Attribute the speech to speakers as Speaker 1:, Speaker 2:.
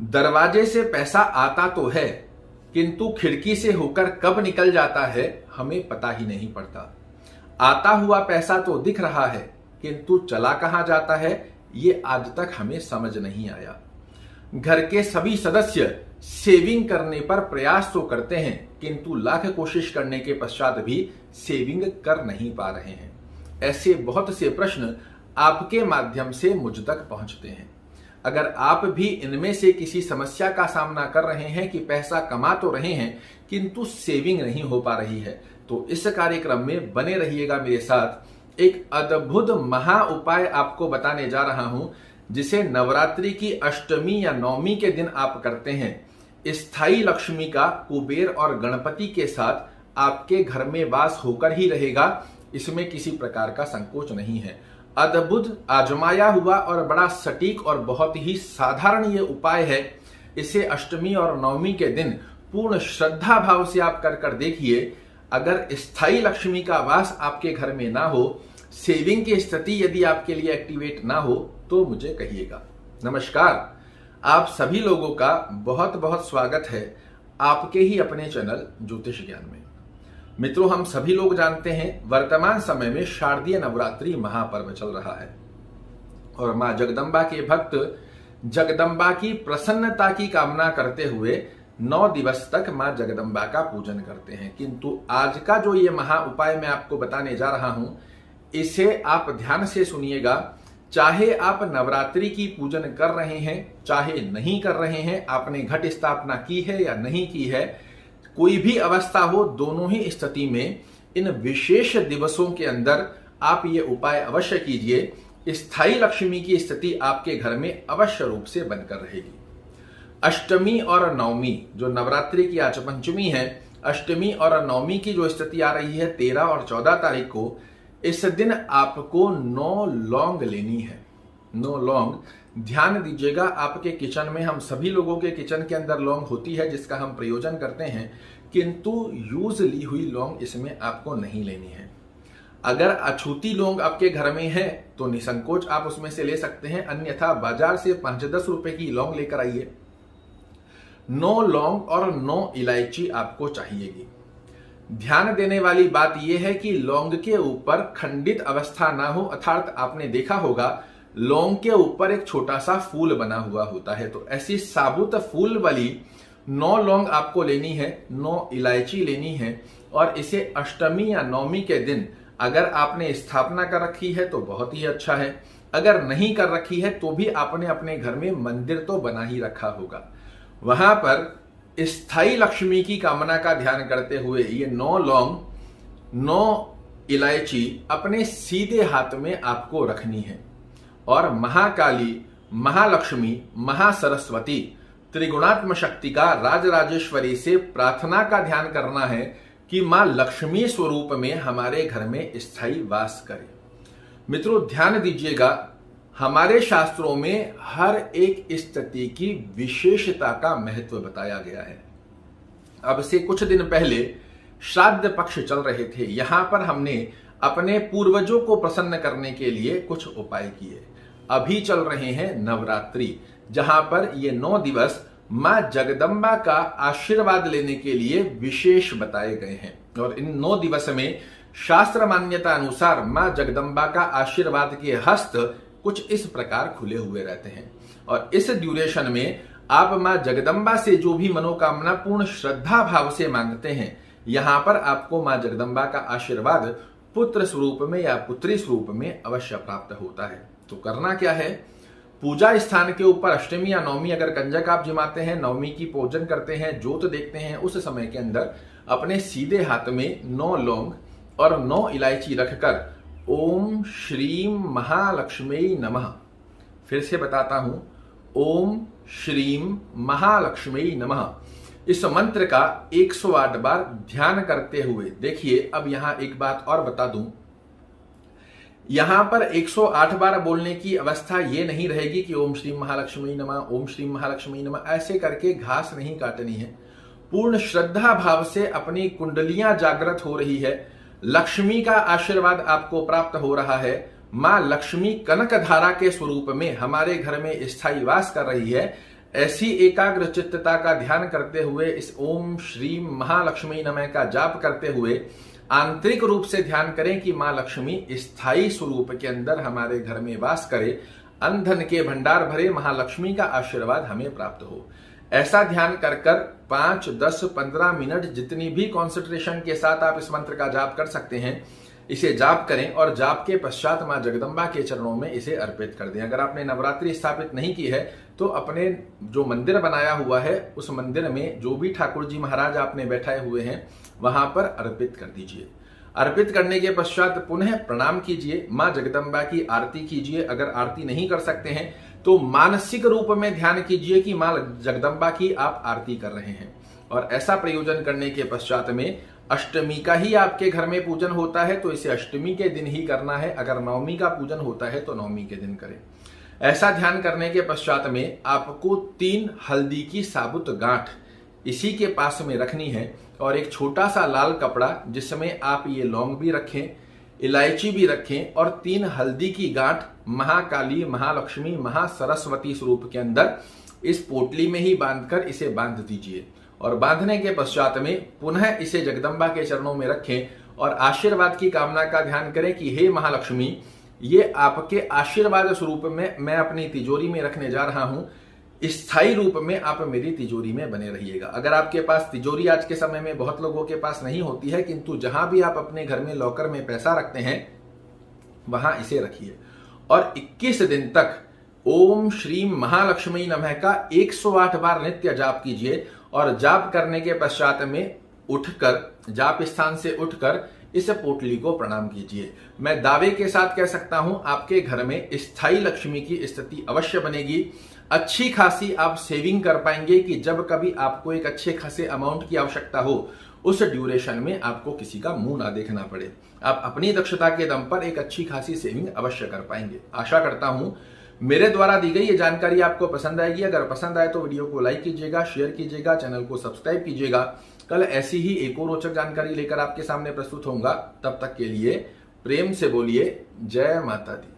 Speaker 1: दरवाजे से पैसा आता तो है, किंतु खिड़की से होकर कब निकल जाता है हमें पता ही नहीं पड़ता। आता हुआ पैसा तो दिख रहा है, किंतु चला कहां जाता है ये आज तक हमें समझ नहीं आया। घर के सभी सदस्य सेविंग करने पर प्रयास तो करते हैं, किंतु लाख कोशिश करने के पश्चात भी सेविंग कर नहीं पा रहे हैं। ऐसे बहुत से प्रश्न आपके माध्यम से मुझ तक पहुंचते हैं। अगर आप भी इनमें से किसी समस्या का सामना कर रहे हैं कि पैसा कमा तो रहे हैं किंतु सेविंग नहीं हो पा रही है, तो इस कार्यक्रम में बने रहिएगा मेरे साथ। एक अद्भुत महा उपाय आपको बताने जा रहा हूं, जिसे नवरात्रि की अष्टमी या नवमी के दिन आप करते हैं। स्थायी लक्ष्मी का कुबेर और गणपति के साथ आपके घर में वास होकर ही रहेगा, इसमें किसी प्रकार का संकोच नहीं है। अद्भुत, आजमाया हुआ और बड़ा सटीक और बहुत ही साधारण ये उपाय है। इसे अष्टमी और नवमी के दिन पूर्ण श्रद्धा भाव से आप कर देखिए। अगर स्थायी लक्ष्मी का वास आपके घर में ना हो, सेविंग की स्थिति यदि आपके लिए एक्टिवेट ना हो, तो मुझे कहिएगा। नमस्कार, आप सभी लोगों का बहुत बहुत स्वागत है आपके ही अपने चैनल ज्योतिष ज्ञान में। मित्रों, हम सभी लोग जानते हैं वर्तमान समय में शारदीय नवरात्रि महापर्व चल रहा है और मां जगदम्बा के भक्त जगदम्बा की प्रसन्नता की कामना करते हुए 9 दिवस तक मां जगदम्बा का पूजन करते हैं। किंतु आज का जो ये महा उपाय मैं आपको बताने जा रहा हूं, इसे आप ध्यान से सुनिएगा। चाहे आप नवरात्रि की पूजन कर रहे हैं, चाहे नहीं कर रहे हैं, आपने घट स्थापना की है या नहीं की है, कोई भी अवस्था हो, दोनों ही स्थिति में इन विशेष दिवसों के अंदर आप ये उपाय अवश्य कीजिए। स्थायी लक्ष्मी की स्थिति आपके घर में अवश्य रूप से बनकर रहेगी। अष्टमी और नवमी, जो नवरात्रि की आज पंचमी है, अष्टमी और नवमी की जो स्थिति आ रही है 13 और 14 तारीख को, इस दिन आपको 9 लौंग लेनी है। 9 लौंग, ध्यान दीजिएगा। आपके किचन में, हम सभी लोगों के किचन के अंदर लौंग होती है जिसका हम प्रयोजन करते हैं, किंतु यूज ली हुई लौंग इसमें आपको नहीं लेनी है। अगर अछूती लौंग आपके घर में है तो निसंकोच आप उसमें से ले सकते हैं, अन्यथा बाजार से 5-10 रुपए की लौंग लेकर आइए। 9 लौंग और 9 इलायची आपको चाहिएगी। ध्यान देने वाली बात यह है कि लौंग के ऊपर खंडित अवस्था ना हो, अर्थात आपने देखा होगा लौंग के ऊपर एक छोटा सा फूल बना हुआ होता है, तो ऐसी साबुत फूल वाली 9 लौंग आपको लेनी है, 9 इलायची लेनी है। और इसे अष्टमी या नवमी के दिन अगर आपने स्थापना कर रखी है तो बहुत ही अच्छा है, अगर नहीं कर रखी है तो भी आपने अपने घर में मंदिर तो बना ही रखा होगा। वहां पर स्थायी लक्ष्मी की कामना का ध्यान करते हुए ये 9 लौंग, 9 इलायची अपने सीधे हाथ में आपको रखनी है और महाकाली, महालक्ष्मी, महासरस्वती, त्रिगुणात्म शक्ति का, राजराजेश्वरी से प्रार्थना का ध्यान करना है कि मां लक्ष्मी स्वरूप में हमारे घर में स्थायी वास करे। मित्रों, ध्यान दीजिएगा, हमारे शास्त्रों में हर एक स्थिति की विशेषता का महत्व बताया गया है। अब से कुछ दिन पहले श्राद्ध पक्ष चल रहे थे। यहां पर हमने अपने पूर्वजों को प्रसन्न करने के लिए कुछ उपाय किए। अभी चल रहे हैं नवरात्रि, जहां पर ये 9 दिवस मां जगदम्बा का आशीर्वाद लेने के लिए विशेष बताए गए हैं। और इन 9 दिवस में शास्त्र मान्यता अनुसार मां जगदम्बा का आशीर्वाद के हस्त कुछ इस प्रकार खुले हुए रहते हैं। और इस ड्यूरेशन में आप मां जगदम्बा से जो भी मनोकामना पूर्ण श्रद्धा भाव से मांगते हैं, यहां पर आपको मां जगदम्बा का आशीर्वाद पुत्र स्वरूप में या पुत्री स्वरूप में अवश्य प्राप्त होता है। तो करना क्या है, पूजा स्थान के ऊपर अष्टमी या नवमी अगर कंजक आप जिमाते हैं, नवमी की पूजन करते हैं, ज्योत देखते हैं, उस समय के अंदर अपने सीधे हाथ में 9 लौंग और 9 इलायची रखकर ओम श्रीम महालक्ष्मी नमः, फिर से बताता हूं, ओम श्रीम महालक्ष्मी नमः, इस मंत्र का 108 बार ध्यान करते हुए देखिए। अब यहां एक बात और बता दूं, यहां पर 108 बार बोलने की अवस्था ये नहीं रहेगी कि ओम श्री महालक्ष्मी नमः, ओम श्री महालक्ष्मी नमः, ऐसे करके घास नहीं काटनी है। पूर्ण श्रद्धा भाव से अपनी कुंडलियां जागृत हो रही है, लक्ष्मी का आशीर्वाद आपको प्राप्त हो रहा है, मां लक्ष्मी कनक धारा के स्वरूप में हमारे घर में स्थायी वास कर रही है। ऐसी एकाग्र चित्तता का ध्यान करते हुए इस ओम श्री महालक्ष्मी नमः का जाप करते हुए आंतरिक रूप से ध्यान करें कि मां लक्ष्मी स्थायी स्वरूप के अंदर हमारे घर में वास करे, अन्न के भंडार भरे, महालक्ष्मी का आशीर्वाद हमें प्राप्त हो। ऐसा ध्यान कर 5, 10, 15 मिनट जितनी भी कॉन्सेंट्रेशन के साथ आप इस मंत्र का जाप कर सकते हैं, इसे जाप करें और जाप के पश्चात मां जगदम्बा के चरणों में इसे अर्पित कर दें। अगर आपने नवरात्रि स्थापित नहीं की है तो अपने जो मंदिर बनाया हुआ है उस मंदिर में जो भी ठाकुर जी महाराज आपने बैठाए हुए हैं वहां पर अर्पित कर दीजिए। अर्पित करने के पश्चात पुनः प्रणाम कीजिए, मां जगदम्बा की आरती कीजिए। अगर आरती नहीं कर सकते हैं तो मानसिक रूप में ध्यान कीजिए कि मां जगदम्बा की आप आरती कर रहे हैं। और ऐसा प्रयोजन करने के पश्चात में अष्टमी का ही आपके घर में पूजन होता है तो इसे अष्टमी के दिन ही करना है। अगर नवमी का पूजन होता है तो नवमी के दिन करें। ऐसा ध्यान करने के पश्चात में आपको 3 हल्दी की साबुत गांठ इसी के पास में रखनी है और एक छोटा सा लाल कपड़ा जिसमें आप ये लौंग भी रखें, इलायची भी रखें और 3 हल्दी की गांठ महाकाली, महालक्ष्मी, महासरस्वती स्वरूप के अंदर इस पोटली में ही बांधकर इसे बांध दीजिए। और बांधने के पश्चात में पुनः इसे जगदम्बा के चरणों में रखें और आशीर्वाद की कामना का ध्यान करें कि हे महालक्ष्मी, ये आपके आशीर्वाद स्वरूप में मैं अपनी तिजोरी में रखने जा रहा हूं, स्थायी रूप में आप मेरी तिजोरी में बने रहिएगा। अगर आपके पास तिजोरी आज के समय में बहुत लोगों के पास नहीं होती है, किंतु जहां भी आप अपने घर में लॉकर में पैसा रखते हैं वहां इसे रखिए और 21 दिन तक ओम श्री महालक्ष्मी नमः का 108 बार नित्य जाप कीजिए। और जाप करने के पश्चात में उठकर, जाप स्थान से उठकर इस पोटली को प्रणाम कीजिए। मैं दावे के साथ कह सकता हूं आपके घर में स्थायी लक्ष्मी की स्थिति अवश्य बनेगी। अच्छी खासी आप सेविंग कर पाएंगे कि जब कभी आपको एक अच्छे खासे अमाउंट की आवश्यकता हो उस ड्यूरेशन में आपको किसी का मुंह ना देखना पड़े। आप अपनी दक्षता के दम पर एक अच्छी खासी सेविंग अवश्य कर पाएंगे। आशा करता हूं मेरे द्वारा दी गई ये जानकारी आपको पसंद आएगी। अगर पसंद आए तो वीडियो को लाइक कीजिएगा, शेयर कीजिएगा, चैनल को सब्सक्राइब कीजिएगा। कल ऐसी ही एक और रोचक जानकारी लेकर आपके सामने प्रस्तुत होऊंगा। तब तक के लिए प्रेम से बोलिए जय माता दी।